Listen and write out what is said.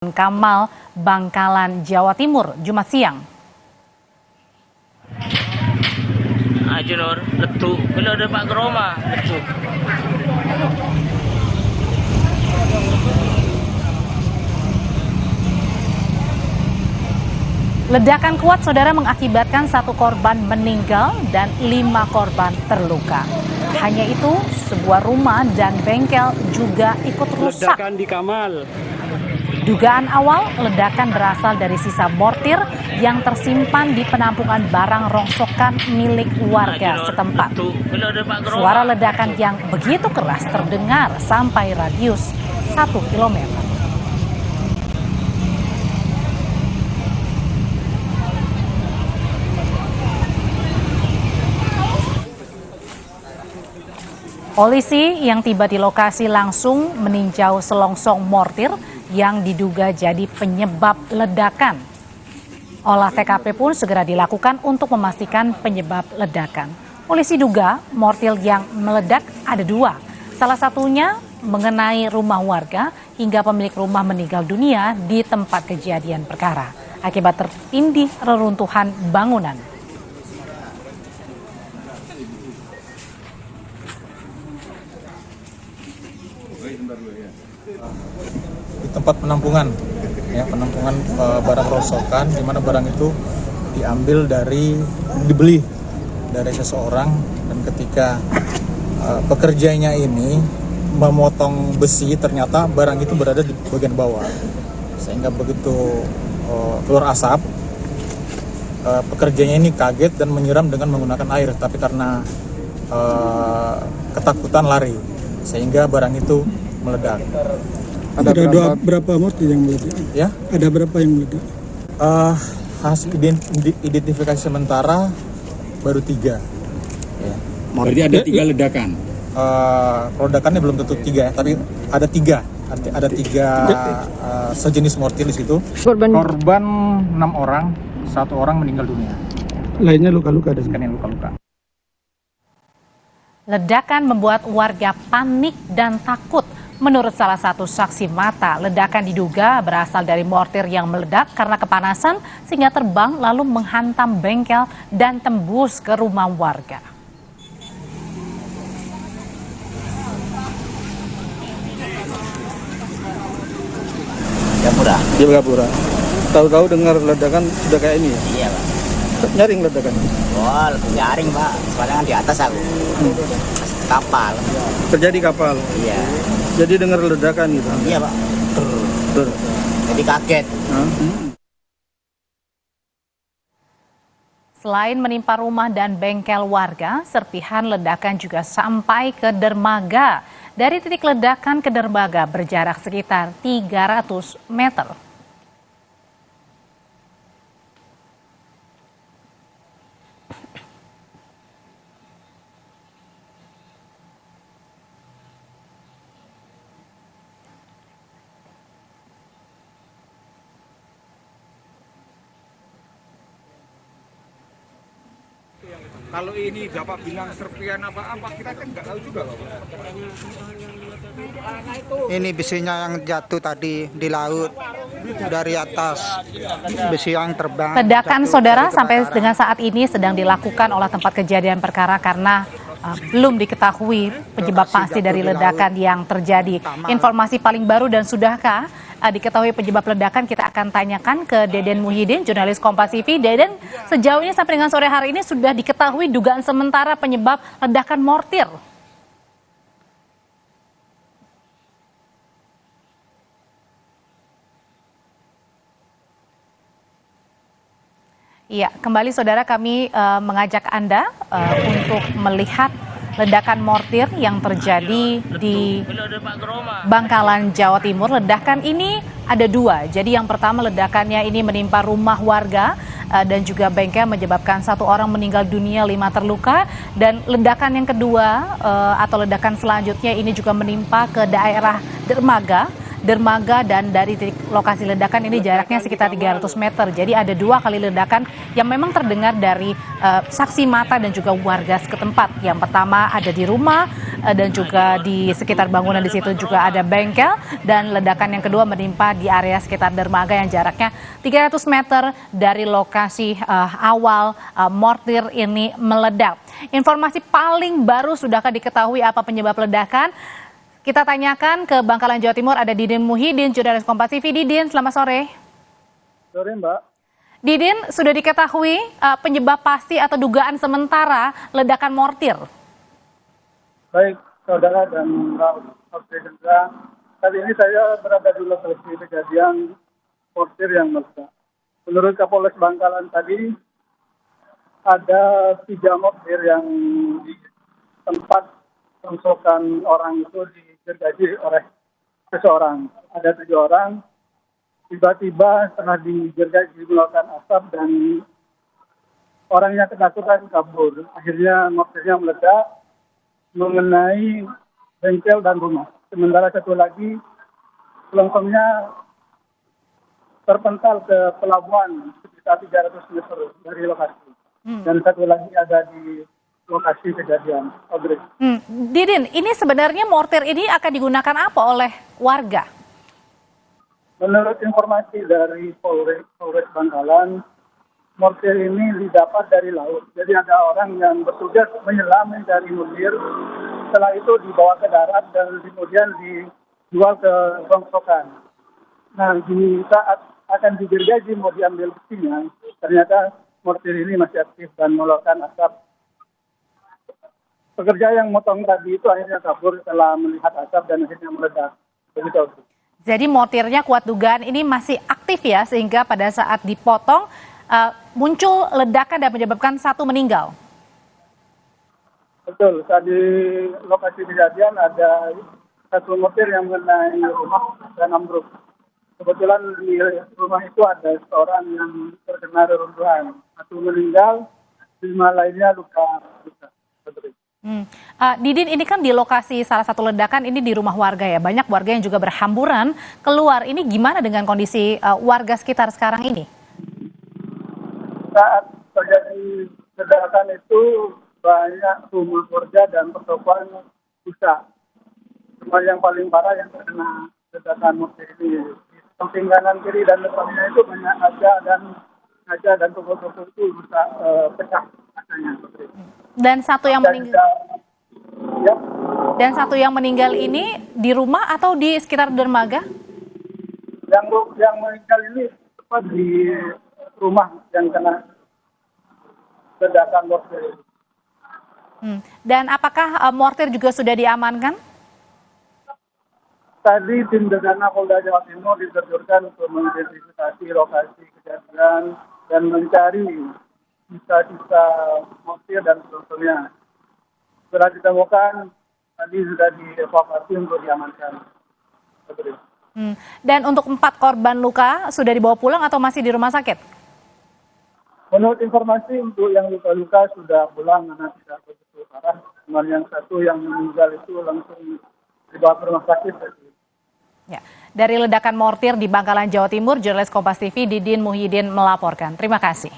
Kamal, Bangkalan, Jawa Timur, Jumat siang. Aja Nur, letu. Kalau ada Pak Geroma, letu. Ledakan kuat saudara mengakibatkan 1 korban meninggal dan 5 korban terluka. Hanya itu, sebuah rumah dan bengkel juga ikut rusak. Ledakan di Kamal. Dugaan awal, ledakan berasal dari sisa mortir yang tersimpan di penampungan barang rongsokan milik warga setempat. Suara ledakan yang begitu keras terdengar sampai radius 1 kilometer. Polisi yang tiba di lokasi langsung meninjau selongsong mortir yang diduga jadi penyebab ledakan. Olah TKP pun segera dilakukan untuk memastikan penyebab ledakan. Polisi duga mortir yang meledak ada 2. Salah satunya mengenai rumah warga hingga pemilik rumah meninggal dunia di tempat kejadian perkara akibat tertindih reruntuhan bangunan. Di tempat penampungan barang rongsokan, di mana barang itu dibeli dari seseorang, dan ketika pekerjanya ini memotong besi, ternyata barang itu berada di bagian bawah, sehingga begitu keluar asap, pekerjanya ini kaget dan menyiram dengan menggunakan air, tapi karena ketakutan lari, sehingga barang itu meledak. Ada berapa mortir yang meledak? Ya? Ada berapa yang meledak? Hasil identifikasi sementara baru 3. Ya. Berarti ada 3 ledakan? Ledakannya belum tentu 3 ya, tapi ada 3. Ada 3 sejenis mortir di situ. Korban 6 orang, 1 orang meninggal dunia. Lainnya luka-luka dan luka-luka. Ledakan membuat warga panik dan takut. Menurut salah satu saksi mata, ledakan diduga berasal dari mortir yang meledak karena kepanasan sehingga terbang lalu menghantam bengkel dan tembus ke rumah warga. Gapura. Tahu-tahu dengar ledakan sudah kayak ini ya? Iya Pak. Nyaring ledakan? Wah, nyaring Pak. Soalnya kan di atas aku. Kapal. Terjadi kapal? Iya. Jadi dengar ledakan gitu? Iya Pak. Jadi kaget. Selain menimpa rumah dan bengkel warga, serpihan ledakan juga sampai ke dermaga. Dari titik ledakan ke dermaga berjarak sekitar 300 meter. Kalau ini Bapak bilang serpian apa-apa, kita kan nggak tahu juga Bapak. Ini besinya yang jatuh tadi di laut dari atas, besi yang terbang. Ledakan saudara sampai dengan saat ini sedang dilakukan oleh tempat kejadian perkara karena belum diketahui penyebab pasti dari ledakan yang terjadi. Informasi paling baru dan sudahkah diketahui penyebab ledakan, kita akan tanyakan ke Deden Muhyiddin, jurnalis Kompas TV. Deden, sejauh ini sampai dengan sore hari ini sudah diketahui dugaan sementara penyebab ledakan mortir. Iya, kembali saudara kami mengajak Anda untuk melihat ledakan mortir yang terjadi di Bangkalan, Jawa Timur. Ledakan ini ada 2. Jadi yang pertama ledakannya ini menimpa rumah warga dan juga bengkel menyebabkan 1 orang meninggal dunia, 5 terluka. Dan ledakan yang kedua atau ledakan selanjutnya ini juga menimpa ke daerah dermaga dan dari titik lokasi ledakan ini jaraknya sekitar 300 meter. Jadi ada 2 kali ledakan yang memang terdengar dari saksi mata dan juga warga setempat. Yang pertama ada di rumah dan juga di sekitar bangunan di situ juga ada bengkel, dan ledakan yang kedua menimpa di area sekitar dermaga yang jaraknya 300 meter dari lokasi awal mortir ini meledak. Informasi paling baru, sudahkah diketahui apa penyebab ledakan? Kita tanyakan ke Bangkalan, Jawa Timur, ada Didin Muhyiddin, jurnalis Kompas TV. Didin, selamat sore. Sore Mbak. Didin, sudah diketahui penyebab pasti atau dugaan sementara ledakan mortir? Baik, saudara dan Mbak Hendra. Kali ini saya berada di lokasi kejadian mortir yang meledak. Menurut Kapolres Bangkalan tadi, ada 3 mortir yang di tempat rongsokan orang itu digergaji oleh seseorang. Ada 7 orang. Tiba-tiba setelah digergaji mengeluarkan asap dan orangnya ketakutan kabur. Akhirnya mortirnya meledak mengenai bengkel dan rumah. Sementara satu lagi longsongnya terpental ke pelabuhan sekitar 300 meter dari lokasi. Dan satu lagi ada di lokasi kejadian. Didin, ini sebenarnya mortir ini akan digunakan apa oleh warga? Menurut informasi dari Polres Bangkalan, mortir ini didapat dari laut. Jadi ada orang yang bertugas menyelam mencari mortir. Setelah itu dibawa ke darat dan kemudian dijual ke rongsokan. Nah, di saat akan digergaji mau diambil buktinya, ternyata mortir ini masih aktif dan mengeluarkan asap. Pekerja yang motong tadi itu akhirnya kabur setelah melihat asap dan akhirnya meledak. Begitu. Jadi mortirnya kuat dugaan ini masih aktif ya, sehingga pada saat dipotong muncul ledakan dan menyebabkan 1 meninggal. Betul, tadi lokasi kejadian ada 1 mortir yang mengenai rumah dan ambruk. Kebetulan di rumah itu ada seorang yang terkena reruntuhan. 1 meninggal, 5 lainnya luka. Didin, ini kan di lokasi salah satu ledakan ini di rumah warga ya. Banyak warga yang juga berhamburan keluar. Ini gimana dengan kondisi warga sekitar sekarang ini? Saat terjadi ledakan itu banyak rumah warga dan pertokoan rusak. Rumah yang paling parah yang terkena ledakan mortir ini. Di samping kanan kiri dan depannya itu banyak kaca dan toko-toko itu rusak, pecah kacanya. Dan satu yang meninggal. Ya. Dan satu yang meninggal ini di rumah atau di sekitar dermaga? Yang meninggal ini tepat di rumah yang kena ledakan mortir. Dan apakah mortir juga sudah diamankan? Tadi tim Gegana Polda Jawa Timur diterjunkan untuk mengidentifikasi lokasi kejadian dan mencari sisa-sisa mortir dan seterusnya. Setelah ditemukan, tadi sudah dievakuasi untuk diamankan. Dan untuk 4 korban luka sudah dibawa pulang atau masih di rumah sakit? Menurut informasi untuk yang luka-luka sudah pulang karena tidak begitu parah. Cuman yang 1 yang meninggal itu langsung dibawa ke rumah sakit. Ya. Dari ledakan mortir di Bangkalan, Jawa Timur, jurnalis Kompas TV Didin Muhyiddin melaporkan. Terima kasih.